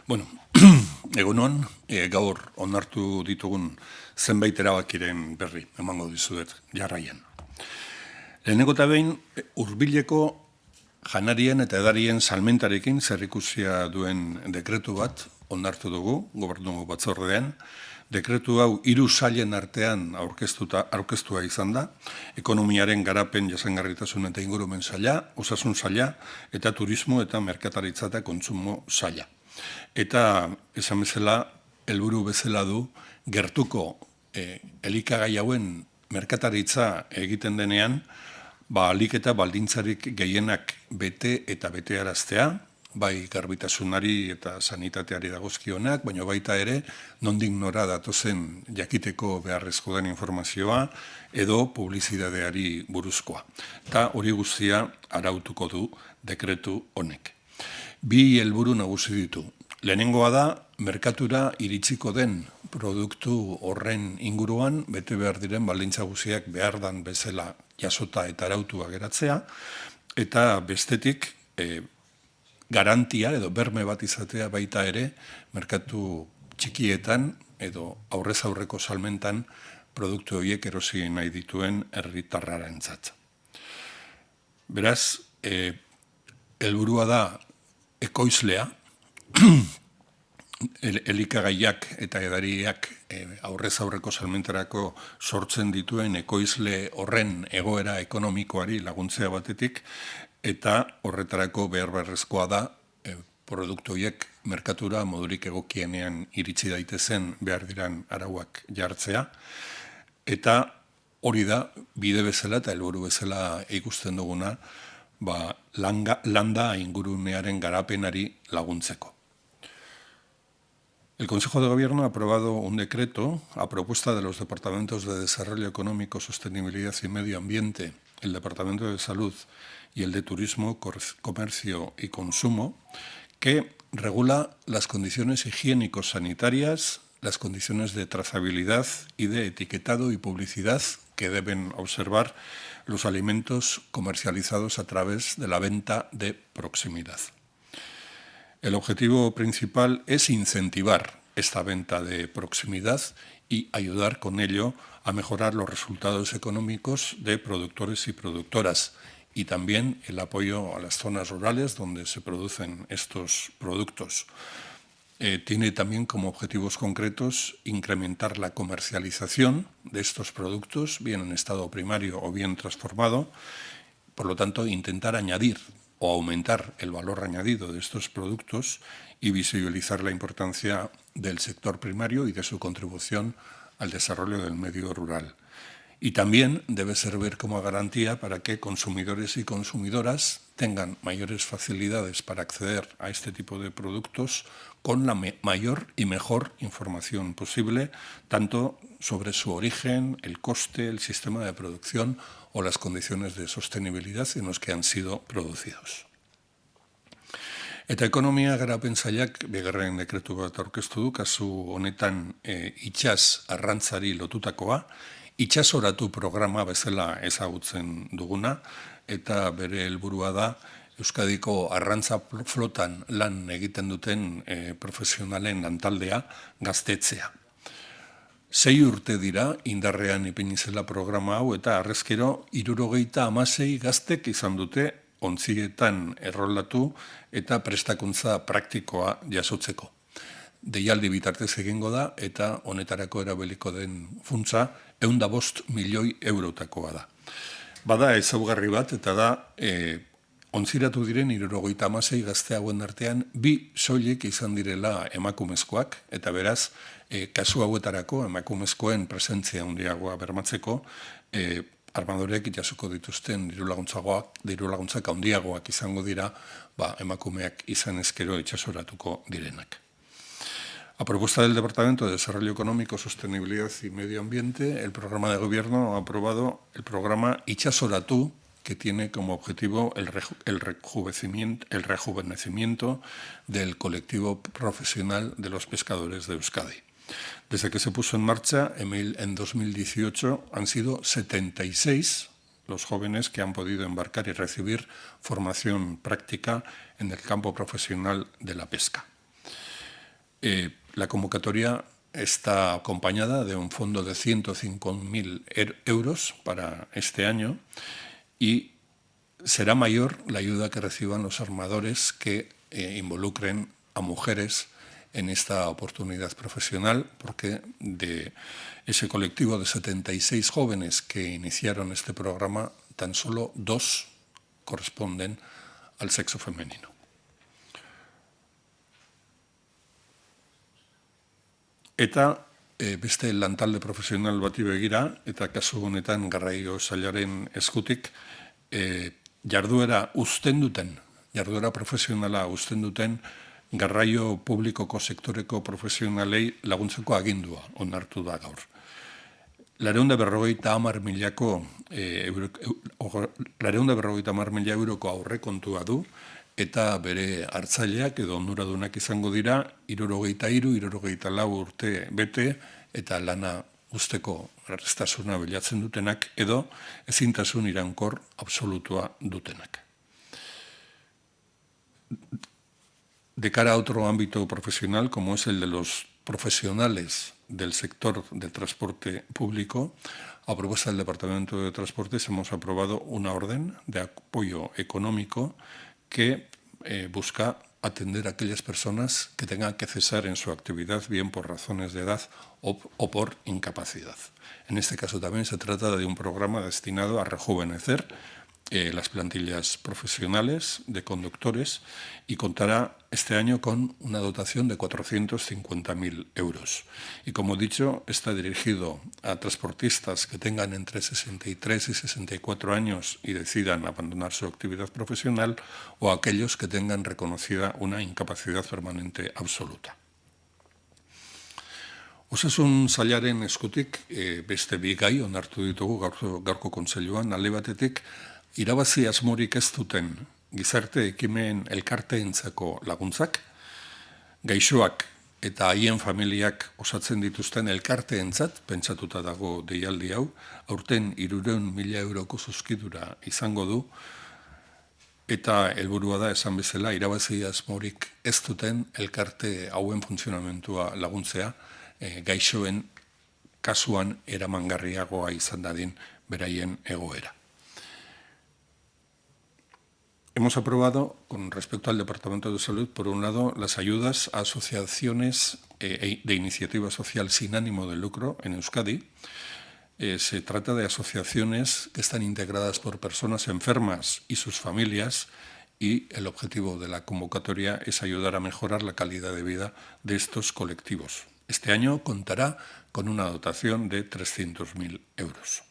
Bueno, egunon, gaur onartu ditugun zenbait erabakiren berri emango dizuet jarraian. Lehenengo eta behin, hurbileko janarien eta edarien salmentarekin zerikusia duen dekretu bat onartu dugu, gobernu batzordean. Dekretu hau 3 sailen artean aurkeztua izan da, ekonomiaren garapen, jasangarritasun eta ingurumen saila, osasun saila eta turismo eta merkataritza eta kontsumo saila. Eta esan bezala, helburu bezala du, gertuko elikagai hauen merkataritza egiten denean, ahalik eta baldintzarik gehienak bete eta betearaztea, bai garbitasunari eta sanitateari dagozkionak, baina baita ere, nondik nora datozen jakiteko beharrezko den informazioa edo publizidadeari buruzkoa. Eta hori guztia arautuko du dekretu honek. 2 helburu nagusi ditu. Lehenengoa da, merkatura iritsiko den produktu horren inguruan, bete behar diren baldintza guztiak behar dan bezala jasota eta arautua geratzea, eta bestetik garantia edo berme bat izatea baita ere, merkatu txikietan edo aurrez aurreko salmentan produktu horiek erosi nahi dituen herritarrarentzat. Beraz, helburua da ekoizlea, elikagaiak eta edariak aurrez aurreko salmentarako sortzen dituen ekoizle horren egoera ekonomikoari laguntzea batetik, eta horretarako behar beharrezkoa da produktu horiek merkatura modurik egokienean iritsi daitezen behar diran arauak jartzea, eta hori da bide bezala eta helburu bezala ikusten duguna landa ingurunearen garapenari laguntzeko. El Consejo de Gobierno ha aprobado un decreto a propuesta de los Departamentos de Desarrollo Económico, Sostenibilidad y Medio Ambiente, el Departamento de Salud y el de Turismo, Comercio y Consumo, que regula las condiciones higiénico-sanitarias, las condiciones de trazabilidad y de etiquetado y publicidad que deben observar los alimentos comercializados a través de la venta de proximidad. El objetivo principal es incentivar esta venta de proximidad y ayudar con ello a mejorar los resultados económicos de productores y productoras, y también el apoyo a las zonas rurales donde se producen estos productos. Tiene también como objetivos concretos incrementar la comercialización de estos productos, bien en estado primario o bien transformado, por lo tanto intentar añadir o aumentar el valor añadido de estos productos y visibilizar la importancia del sector primario y de su contribución al desarrollo del medio rural. Y también debe servir como garantía para que consumidores y consumidoras tengan mayores facilidades para acceder a este tipo de productos con la mayor y mejor información posible, tanto sobre su origen, el coste, el sistema de producción o las condiciones de sostenibilidad en los que han sido producidos. Eta ekonomia garapen sailak bigarren dekretu bat aurkeztu du, kasu honetan itsas arrantzari lotutakoa, itsasoratu programa bezala ezagutzen duguna, eta bere helburua da Euskadiko arrantza flotan lan egiten duten profesionalen lantaldea gaztetzea. 6 urte dira indarrean ipini zela programa hau, eta harrezkero 76 gaztek izan dute ontzietan erroldatu eta prestakuntza praktikoa jasotzeko. Deialdi bitartez egingo da, eta honetarako erabiliko den funtsa 105 milioi eurotakoa da. Bada ezaugarri bat, eta da ontziratu diren 76 gazte hauen artean 2 soilik izan direla emakumezkoak, eta beraz, kasu hauetarako emakumezkoen presentzia handiagoa bermatzeko, armadorek jasoko dituzten diru-laguntzak handiagoak izango dira, emakumeak izan ezkero itsasoratuko direnak. A propuesta del Departamento de Desarrollo Económico, Sostenibilidad y Medio Ambiente, el programa de gobierno ha aprobado el programa Itsasoratu, que tiene como objetivo el rejuvenecimiento del colectivo profesional de los pescadores de Euskadi. Desde que se puso en marcha en 2018 han sido 76 los jóvenes que han podido embarcar y recibir formación práctica en el campo profesional de la pesca. La convocatoria está acompañada de un fondo de 105.000 euros para este año y será mayor la ayuda que reciban los armadores que involucren a mujeres en esta oportunidad profesional, porque de ese colectivo de 76 jóvenes que iniciaron este programa, tan solo 2 corresponden al sexo femenino. Eta beste lantalde profesional bati begira, eta kasu honetan garraio sailaren eskutik, jarduera profesionala uzten duten garraio publikoko sektoreko profesionalei laguntzeko agindua onartu da gaur. 450.000 euroko aurrekontua du, eta bere hartzaileak edo onuradunak izango dira 63-64 urte bete eta lana uzteko erraztasuna bilatzen dutenak edo ezintasun iraunkor absolutua dutenak. De cara a otro ámbito profesional, como es el de los profesionales del sector del transporte público, a propuesta del Departamento de Transportes hemos aprobado una orden de apoyo económico que busca atender a aquellas personas que tengan que cesar en su actividad, bien por razones de edad o por incapacidad. En este caso también se trata de un programa destinado a rejuvenecer las plantillas profesionales de conductores y contará este año con una dotación de 450.000 euros. Y como he dicho, está dirigido a transportistas que tengan entre 63 y 64 años y decidan abandonar su actividad profesional o a aquellos que tengan reconocida una incapacidad permanente absoluta. Osasun sailaren eskutik beste bi gai onartu ditugu gaurko kontseiluan, alde batetik irabazi asmorik ez duten gizarte ekimen elkarteentzako laguntzak, gaixoak eta haien familiak osatzen dituzten elkarteentzat pentsatuta dago deialdi hau, aurten 300.000 euroko zuzkidura izango du, eta helburua da esan bezala irabazi asmorik ez duten elkarte hauen funtzionamentua laguntzea, gaixoen kasuan eramangarriagoa izan dadin beraien egoera. Hemos aprobado, con respecto al Departamento de Salud, por un lado, las ayudas a asociaciones de iniciativa social sin ánimo de lucro en Euskadi. Se trata de asociaciones que están integradas por personas enfermas y sus familias, y el objetivo de la convocatoria es ayudar a mejorar la calidad de vida de estos colectivos. Este año contará con una dotación de 300.000 euros.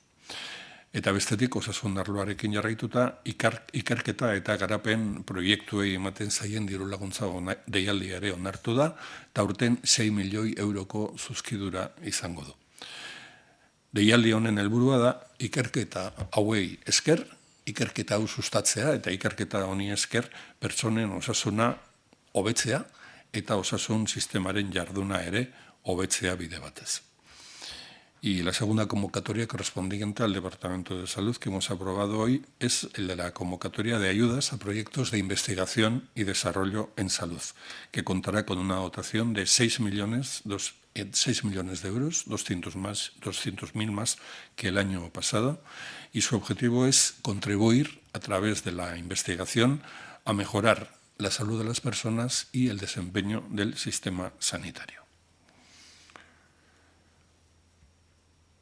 Eta bestetik osasun arloarekin jarraituta ikerketa eta garapen proiektuei ematen zaien diru laguntza deialdia ere onartu da, eta aurten 6 milioi euroko zuzkidura izango du. Deialdi honen helburua da ikerketa hauei esker, ikerketa hau sustatzea eta ikerketa honi esker pertsonen osasuna hobetzea eta osasun sistemaren jarduna ere hobetzea bide batez. Y la segunda convocatoria correspondiente al Departamento de Salud que hemos aprobado hoy es el de la convocatoria de ayudas a proyectos de investigación y desarrollo en salud, que contará con una dotación de 6 millones de euros, 200.000 más que el año pasado, y su objetivo es contribuir a través de la investigación a mejorar la salud de las personas y el desempeño del sistema sanitario.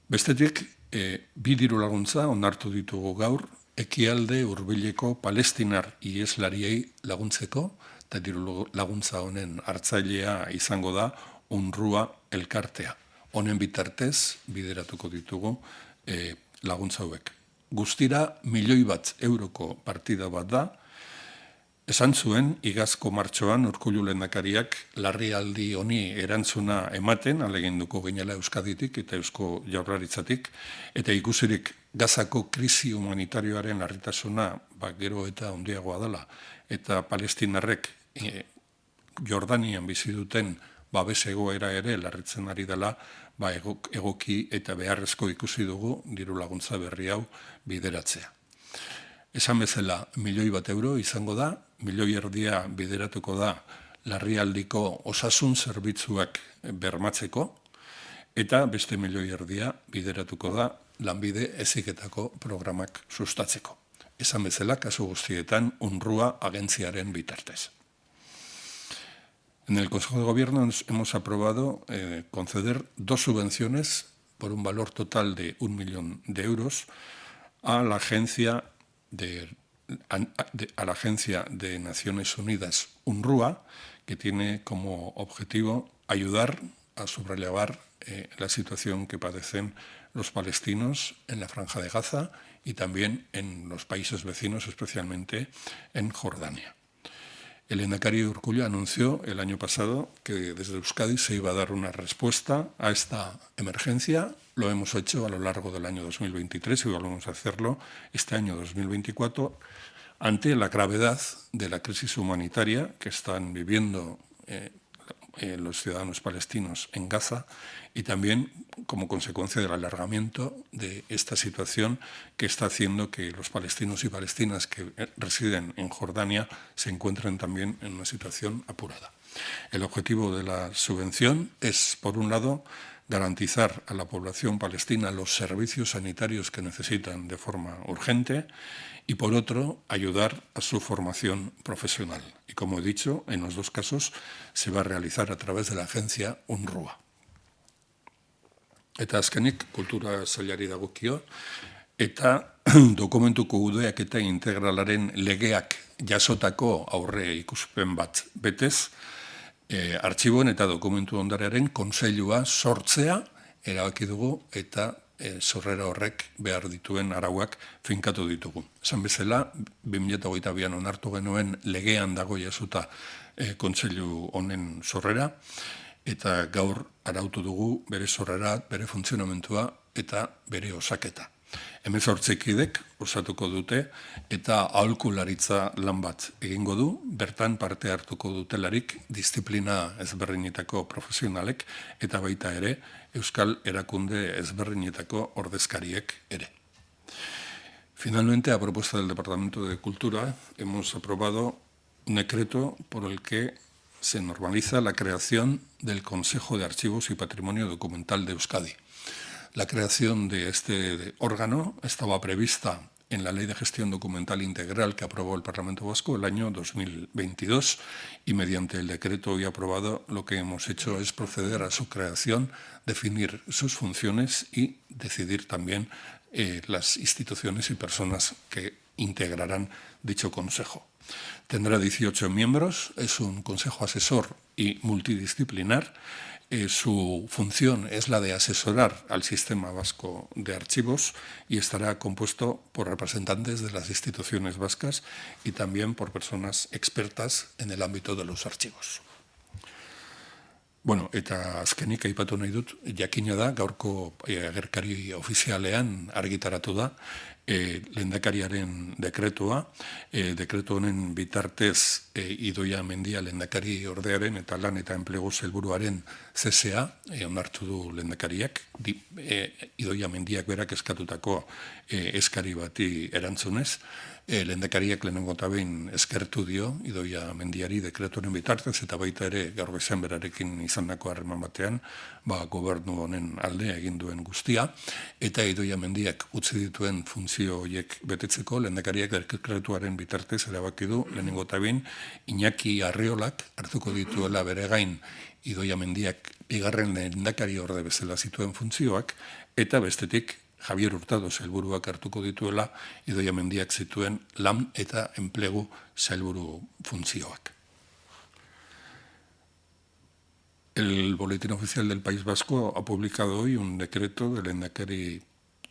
Bestetik, bi diru laguntza onartu ditugu gaur, Ekialde Hurbileko palestinar iheslariei laguntzeko, eta diru laguntza honen hartzailea izango da UNRWA elkartea. Honen bitartez bideratuko ditugu laguntza hauek. Guztira 1 milioi bat euroko partida bat da. Esan zuen, igazko martxoan Urkullu lehendakariak larrialdi honi erantzuna ematen, aleginduko ginela Euskaditik eta Eusko Jaurlaritzatik, eta ikusirik Gazako krisi humanitarioaren larritasuna gero eta handiagoa dela, eta palestinarrek Jordanian bizi duten babes egoera ere larritzen ari dela, egoki eta beharrezko ikusi dugu diru laguntza berri hau bideratzea. Esan bezala, 1 milioi bat euro izango da, 1,5 milioi bideratuko da larrialdiko osasun zerbitzuak bermatzeko, eta beste milioi erdia bideratuko da lanbide heziketako programak sustatzeko. Esan bezala, kasu guztietan, UNRWA agentziaren bitartez. En el Consejo de Gobierno hemos aprobado conceder 2 subvenciones por un valor total de 1 millón de euros a la Agencia de Naciones Unidas, UNRWA, que tiene como objetivo ayudar a sobrellevar la situación que padecen los palestinos en la Franja de Gaza y también en los países vecinos, especialmente en Jordania. El lehendakari Urkullu anunció el año pasado que desde Euskadi se iba a dar una respuesta a esta emergencia. Lo hemos hecho a lo largo del año 2023 y volvemos a hacerlo este año 2024 ante la gravedad de la crisis humanitaria que están viviendo los ciudadanos palestinos en Gaza y también como consecuencia del alargamiento de esta situación que está haciendo que los palestinos y palestinas que residen en Jordania se encuentren también en una situación apurada. El objetivo de la subvención es, por un lado, garantizar a la población palestina los servicios sanitarios que necesitan de forma urgente y, por otro, ayudar a su formación profesional. Y, como he dicho, en los 2 casos se va a realizar a través de la agencia UNRWA. Eta azkenik, kultura sailari dagokio, eta dokumentuko kudeaketa integralaren legeak jasotako aurre ikuspen bat betez, artxiboen eta dokumentu ondarearen kontseilua sortzea erabaki dugu eta sorrera horrek behar dituen arauak finkatu ditugu. Esan bezala, 2022an onartu genuen legean dago jasota kontseilu honen sorrera, eta gaur arautu dugu bere sorrera, bere funtzionamentua eta bere osaketa. 18 kidek osatuko dute eta aholkularitza lan bat egingo du, bertan parte hartuko dutelarik disiplina ezberdinetako profesionalek eta baita ere euskal erakunde ezberdinetako ordezkariek ere. Finalmente, a propuesta del Departamento de Cultura, hemos aprobado un decreto por el que se normaliza la creación del Consejo de Archivos y Patrimonio Documental de Euskadi. La creación de este órgano estaba prevista en la Ley de Gestión Documental Integral que aprobó el Parlamento Vasco el año 2022 y mediante el decreto hoy aprobado lo que hemos hecho es proceder a su creación, definir sus funciones y decidir también las instituciones y personas que integrarán dicho consejo. Tendrá 18 miembros, es un consejo asesor y multidisciplinar. Su función es la de asesorar al Sistema Vasco de Archivos y estará compuesto por representantes de las instituciones vascas y también por personas expertas en el ámbito de los archivos. Bueno, eta azkenik aipatu nahi dut, jakina da, gaurko agerkari ofizialean argitaratu da, lehendakariaren dekretua, dekretu honen bitartez Idoia Mendia lehendakari ordearen eta lan eta enplegu sailburuaren CSA onartu du lehendakariak, Idoia Mendiak berak eskatutako eskari bati erantzunez, lehendakariak lehenengo eta behin eskertu dio Idoia Mendiari dekretuaren bitartez eta baita ere gaur goizean berarekin izandako harreman batean gobernu honen alde egin duen guztia eta Idoia Mendiak utzi dituen funtzio horiek betetzeko lehendakariak dekretuaren bitartez erabaki du lehenengo eta behin Iñaki Arriolak hartuko dituela bere gain Idoia Mendiak bigarren lehendakari orde bezala zituen funtzioak eta bestetik Javier Hurtado sailburuak hartuko dituela Idoia Mendiak zituen lan eta enplegu sailburu funtzioak. El Boletín Oficial del País Vasco ha publicado hoy un decreto del lehendakari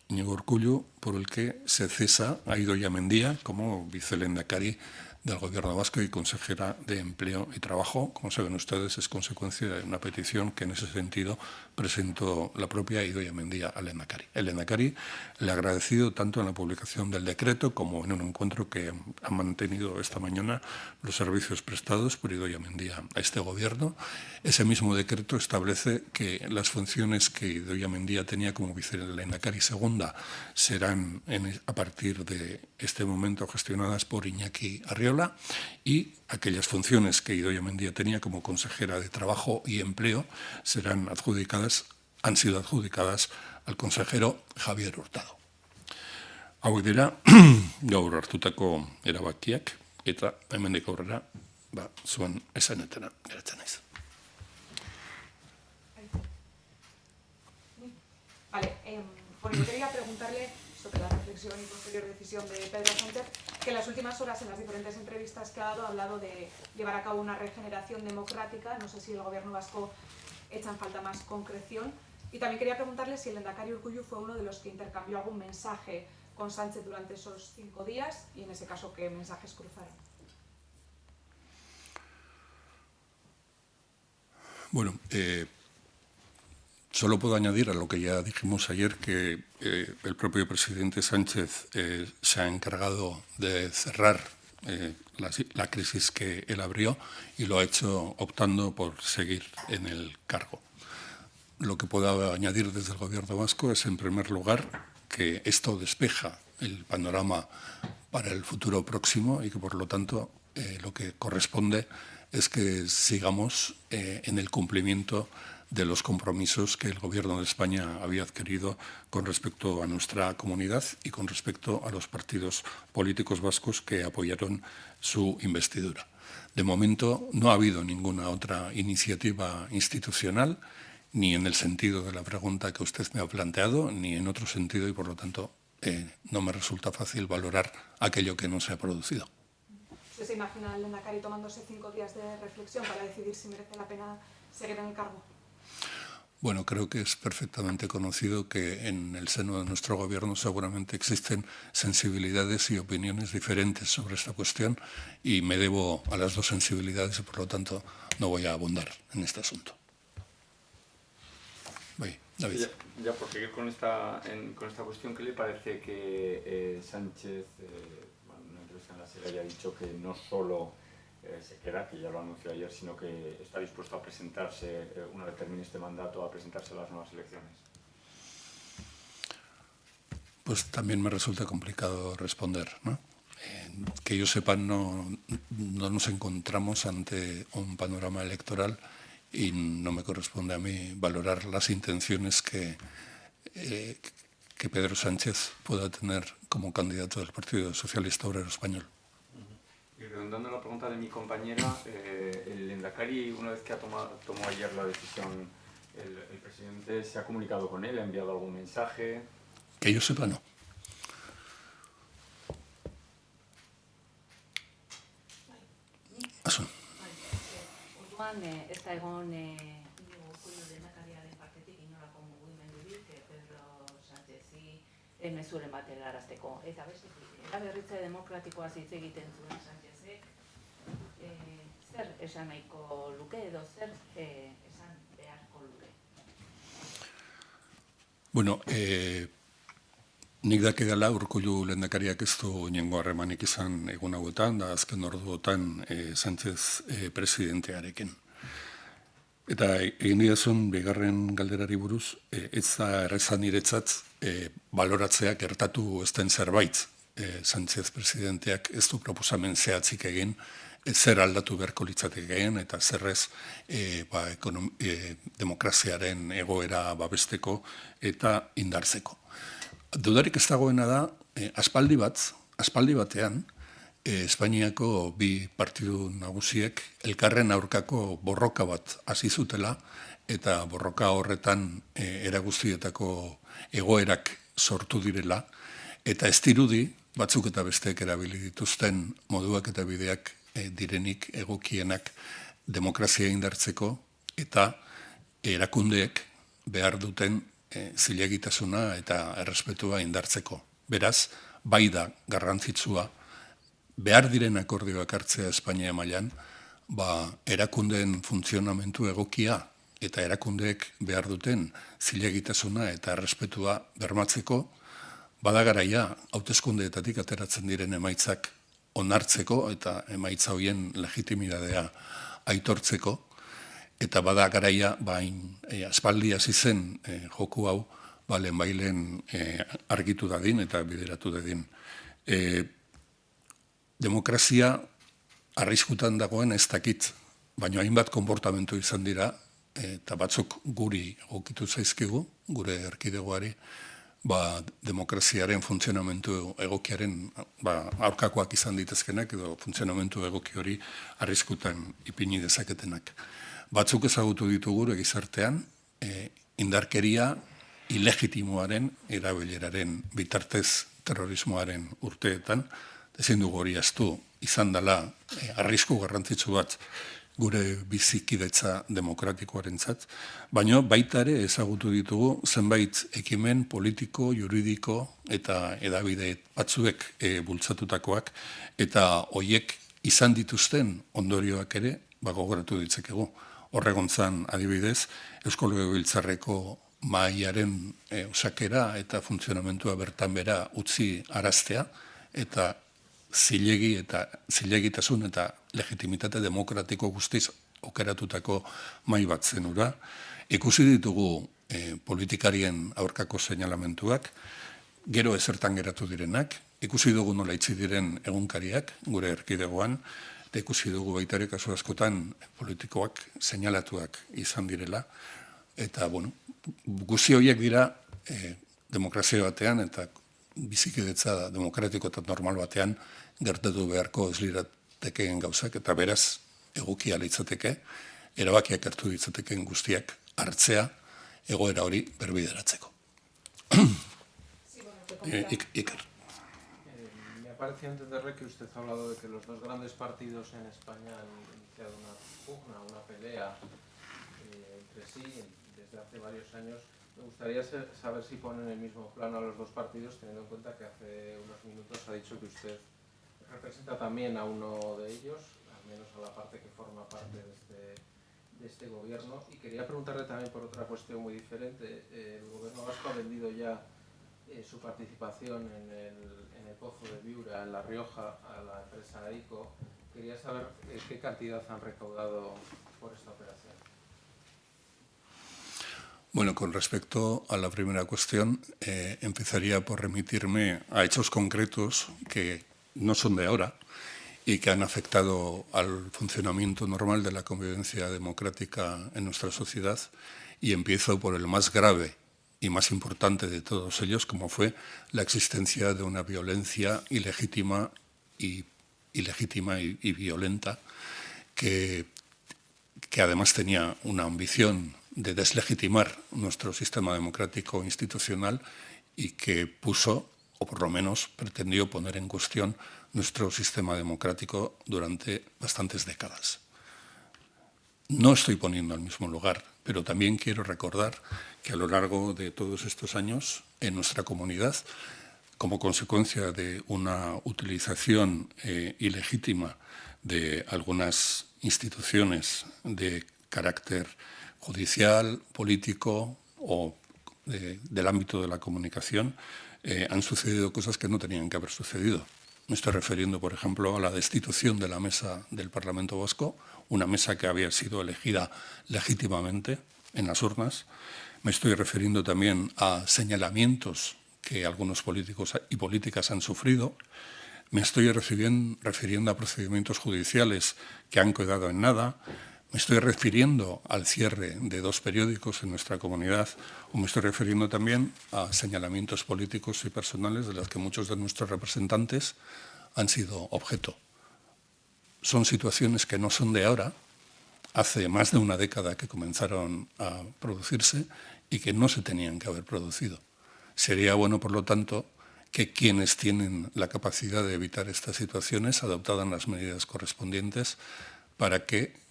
Iñigo Urkullu por el que se cesa a Idoia Mendia como vicelehendakari del Gobierno vasco y consejera de Empleo y Trabajo. Como saben ustedes, es consecuencia de una petición que en ese sentido presentó la propia Idoia Mendia al lehendakari. El lehendakari le ha agradecido tanto en la publicación del decreto como en un encuentro que han mantenido esta mañana los servicios prestados por Idoia Mendia a este Gobierno. Ese mismo decreto establece que las funciones que Idoia Mendia tenía como vicelehendakari segunda serán a partir de este momento gestionadas por Iñaki Arriola, española, y aquellas funciones que Idoia Mendia tenía como consejera de Trabajo y Empleo han sido adjudicadas al consejero Javier Hurtado. Hauek dira gaur hartutako erabakiak, eta hemendik aurrera zuen esanetena geratzen naiz. Vale, bueno, yo quería preguntarle sobre la reflexión y posterior decisión de Pedro Sánchez, que en las últimas horas, en las diferentes entrevistas que ha dado, ha hablado de llevar a cabo una regeneración democrática. No sé si el gobierno vasco echa en falta más concreción. Y también quería preguntarle si el lehendakari Urkullu fue uno de los que intercambió algún mensaje con Sánchez durante esos 5 días, y en ese caso, ¿qué mensajes cruzaron? Bueno, solo puedo añadir a lo que ya dijimos ayer que el propio presidente Sánchez se ha encargado de cerrar la crisis que él abrió, y lo ha hecho optando por seguir en el cargo. Lo que puedo añadir desde el gobierno vasco es, en primer lugar, que esto despeja el panorama para el futuro próximo, y que, por lo tanto, lo que corresponde es que sigamos en el cumplimiento de los compromisos que el Gobierno de España había adquirido con respecto a nuestra comunidad y con respecto a los partidos políticos vascos que apoyaron su investidura. De momento no ha habido ninguna otra iniciativa institucional, ni en el sentido de la pregunta que usted me ha planteado, ni en otro sentido, y por lo tanto no me resulta fácil valorar aquello que no se ha producido. ¿Usted se imagina al lehendakari tomándose 5 días de reflexión para decidir si merece la pena seguir en el cargo? Bueno, creo que es perfectamente conocido que en el seno de nuestro gobierno seguramente existen sensibilidades y opiniones diferentes sobre esta cuestión, y me debo a las dos sensibilidades y, por lo tanto, no voy a abundar en este asunto. David. Ya por seguir con esta cuestión, ¿qué le parece que Sánchez, en una entrevista en la SER, haya dicho que no solo se queda, que ya lo anunció ayer, sino que está dispuesto a presentarse, una vez termine este mandato, a presentarse a las nuevas elecciones? Pues también me resulta complicado responder, ¿no? Que yo sepa, no nos encontramos ante un panorama electoral, y no me corresponde a mí valorar las intenciones que Pedro Sánchez pueda tener como candidato del Partido Socialista Obrero Español. Y redundando la pregunta de mi compañera, el lehendakari, una vez que tomó ayer la decisión, el presidente se ha comunicado con él, ha enviado algún mensaje. Que yo sepa, no. Asun. Ez da egon Urkullu lehendakariaren partetik inolako mugimendurik Pedro Sánchezi mezuren bat helarazteko. Eta bestetik, eraberritze demokratikoaz hitz egiten zuen Sánchezek, zer esan nahiko luke edo zer esan beharko luke? Bueno, nik dakidala Urkullu lehendakariak ez du inongo harremanik izan egun hauetan, da azken orduotan Sánchez presidentearekin. Eta egin didazun bigarren galderari buruz, ez da errezan niretzat baloratzea gertatu ez den zerbait. Sánchez presidenteak ez du proposamen zehatzik egin, zer aldatu beharko litzatekeen eta zerrez demokraziaren egoera babesteko eta indartzeko. Dudarik ez dagoena da, aspaldi batean, Espainiako bi partidu nagusiek elkarren aurkako borroka bat hasi zutela, eta borroka horretan era guztietako egoerak sortu direla, eta ez dirudi batzuk eta besteek erabili dituzten moduak eta bideak direnik egokienak demokrazia indartzeko eta erakundeek behar duten zilegitasuna eta errespetua indartzeko. Beraz, bai da garrantzitsua behar diren akordioak hartzea Espainia mailan, erakundeen funtzionamentu egokia eta erakundeek behar duten zilegitasuna eta errespetua bermatzeko, bada garaia hauteskundeetatik ateratzen diren emaitzak onartzeko eta emaitza horien legitimidadea aitortzeko, eta bada garaia aspaldi hasi zen joku hau lehenbailen argitu dadin eta bideratu dadin. Demokrazia arriskutan dagoen ez dakit, baina hainbat konportamentu izan dira, eta batzuk guri egokitu zaizkigu, gure erkidegoari, demokraziaren funtzionamentu egokiaren aurkakoak izan ditezkenak edo funtzionamentu egoki hori arriskutan ipini dezaketenak. Batzuk ezagutu ditugu gure gizartean, indarkeria ilegitimoaren erabileraren bitartez terrorismoaren urteetan, ezin dugu hori ahaztu, izan dela arrisku garrantzitsu bat gure bizikidetza demokratikoarentzat, baina baita ere ezagutu ditugu zenbait ekimen politiko, juridiko eta hedabide batzuek bultzatutakoak, eta hoiek izan dituzten ondorioak ere gogoratu ditzakegu. Horregontzan adibidez, Eusko Legebiltzarreko mahaiaren osakera eta funtzionamentua bertan bera utzi araztea, eta zilegitasun eta legitimitate demokratiko guztiz okeratutako mahai bat zenura. Ikusi ditugu politikarien aurkako seinalamentuak, gero ezertan geratu direnak, ikusi dugu nola itzi diren egunkariak gure erkidegoan, eta ikusi dugu baita ere kasu askotan politikoak seinalatuak izan direla, eta guzti horiek dira demokrazia batean eta bizikidetza demokratiko eta normal batean gertatu beharko ez liratekeen gauzak, eta beraz egokia litzateke, erabakiak hartu ditzatekeen guztiak hartzea egoera hori berbideratzeko. Iker. Me ha parecido entenderle que usted ha hablado de que los dos grandes partidos en España han iniciado una pugna, una pelea entre sí desde hace varios años. Me gustaría saber si ponen en el mismo plano a los dos partidos, teniendo en cuenta que hace unos minutos ha dicho que usted representa también a uno de ellos, al menos a la parte que forma parte de este gobierno. Y quería preguntarle también por otra cuestión muy diferente. El gobierno vasco ha vendido ya su participación en el pozo de Viura, en La Rioja, a la empresa ICO. Quería saber qué cantidad han recaudado por esta operación. Bueno, con respecto a la primera cuestión, empezaría por remitirme a hechos concretos que no son de ahora y que han afectado al funcionamiento normal de la convivencia democrática en nuestra sociedad, y empiezo por el más grave y más importante de todos ellos, como fue la existencia de una violencia ilegítima y violenta que además tenía una ambición de deslegitimar nuestro sistema democrático institucional y que puso, o por lo menos pretendió poner en cuestión, nuestro sistema democrático durante bastantes décadas. No estoy poniendo al mismo lugar, pero también quiero recordar que a lo largo de todos estos años, en nuestra comunidad, como consecuencia de una utilización ilegítima de algunas instituciones de carácter judicial, político o del ámbito de la comunicación, han sucedido cosas que no tenían que haber sucedido. Me estoy refiriendo, por ejemplo, a la destitución de la mesa del Parlamento Vasco, una mesa que había sido elegida legítimamente en las urnas. Me estoy refiriendo también a señalamientos que algunos políticos y políticas han sufrido. Me estoy refiriendo a procedimientos judiciales que han quedado en nada. Me estoy refiriendo al cierre de 2 periódicos en nuestra comunidad, o me estoy refiriendo también a señalamientos políticos y personales de los que muchos de nuestros representantes han sido objeto. Son situaciones que no son de ahora, hace más de una década que comenzaron a producirse y que no se tenían que haber producido. Sería bueno, por lo tanto, que quienes tienen la capacidad de evitar estas situaciones adoptaran las medidas correspondientes para que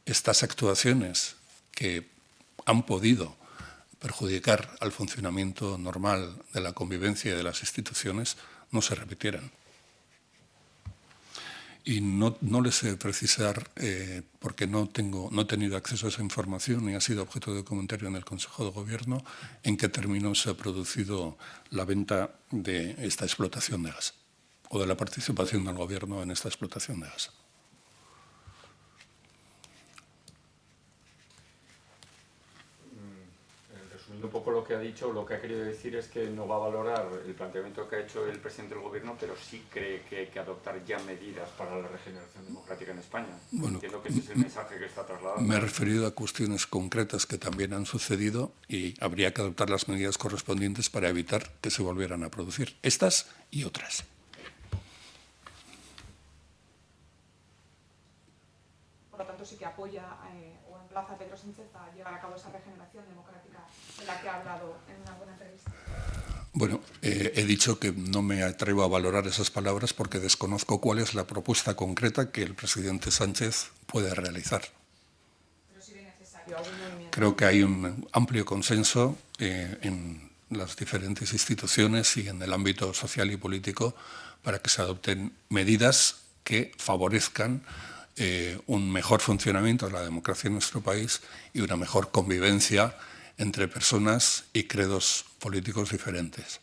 estas actuaciones que han podido perjudicar al funcionamiento normal de la convivencia y de las instituciones no se repitieran. Y no les sé precisar, porque no he tenido acceso a esa información y ha sido objeto de comentario en el Consejo de Gobierno, en qué términos se ha producido la venta de esta explotación de gas o de la participación del Gobierno en esta explotación de gas. Resumiendo un poco lo lo que ha dicho, lo que ha querido decir es que no va a valorar el planteamiento que ha hecho el presidente del gobierno, pero sí cree que hay que adoptar ya medidas para la regeneración democrática en España. Bueno, entiendo que ese es el mensaje que está trasladando. Me he referido a cuestiones concretas que también han sucedido y habría que adoptar las medidas correspondientes para evitar que se volvieran a producir, estas y otras. Por lo tanto, sí que apoya o emplaza a Pedro Sánchez a llevar a cabo esa regeneración democrática de la que ha hablado en una buena entrevista. Bueno, he dicho que no me atrevo a valorar esas palabras porque desconozco cuál es la propuesta concreta que el presidente Sánchez puede realizar. Pero sí ve necesario algún movimiento. Creo que hay un amplio consenso en las diferentes instituciones y en el ámbito social y político para que se adopten medidas que favorezcan un mejor funcionamiento de la democracia en nuestro país y una mejor convivencia entre personas y credos políticos diferentes.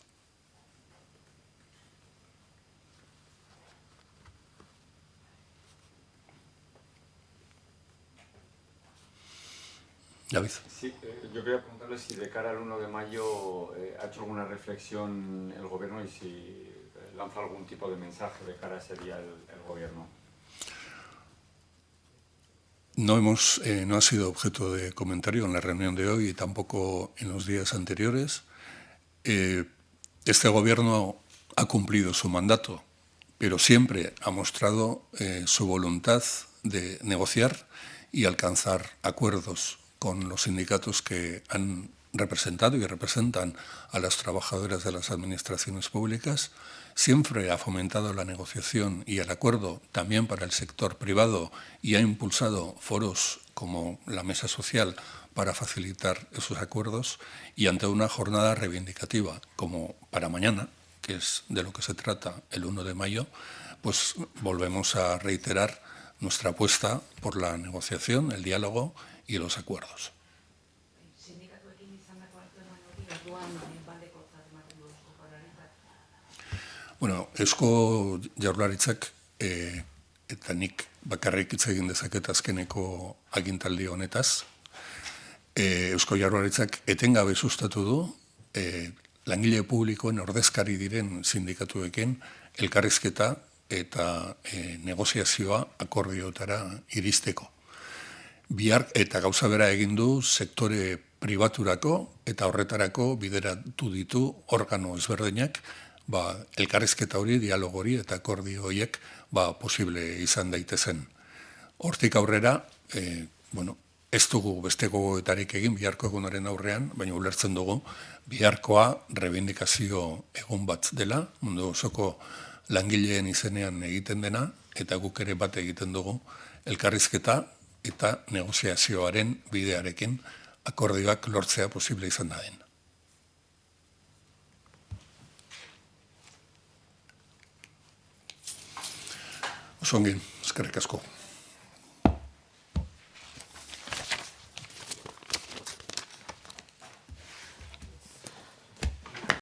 David. Sí, yo quería preguntarle si de cara al 1 de mayo ha hecho alguna reflexión el gobierno y si lanza algún tipo de mensaje de cara a ese día el gobierno. No ha sido objeto de comentario en la reunión de hoy y tampoco en los días anteriores. Este gobierno ha cumplido su mandato, pero siempre ha mostrado su voluntad de negociar y alcanzar acuerdos con los sindicatos que han representado y representan a las trabajadoras de las administraciones públicas. Siempre ha fomentado la negociación y el acuerdo también para el sector privado y ha impulsado foros como la Mesa Social para facilitar esos acuerdos y ante una jornada reivindicativa como para mañana, que es de lo que se trata el 1 de mayo, pues volvemos a reiterar nuestra apuesta por la negociación, el diálogo y los acuerdos. Bueno, Eusko Jaurlaritzak eta nik bakarrik hitz egin dezaket azkeneko agintaldi honetaz. Eusko Jaurlaritzak etengabe sustatu du langile publikoen ordezkari diren sindikatuekin elkarrizketa eta negoziazioa akordiotara iristeko. Eta gauza bera egin du sektore pribaturako eta horretarako bideratu ditu organo ezberdinak, elkarrizketa hori, dialogo hori eta akordio horiek posible izan daitezen. Hortik aurrera, ez dugu beste gogoetarik egin biharko egunaren aurrean, baina ulertzen dugu biharkoa reivindikazio egun bat dela, mundu osoko langileen izenean egiten dena, eta guk ere bat egiten dugu elkarrizketa eta negoziazioaren bidearekin akordioak lortzea posible izan da den. Oso ongi, eskerrik asko.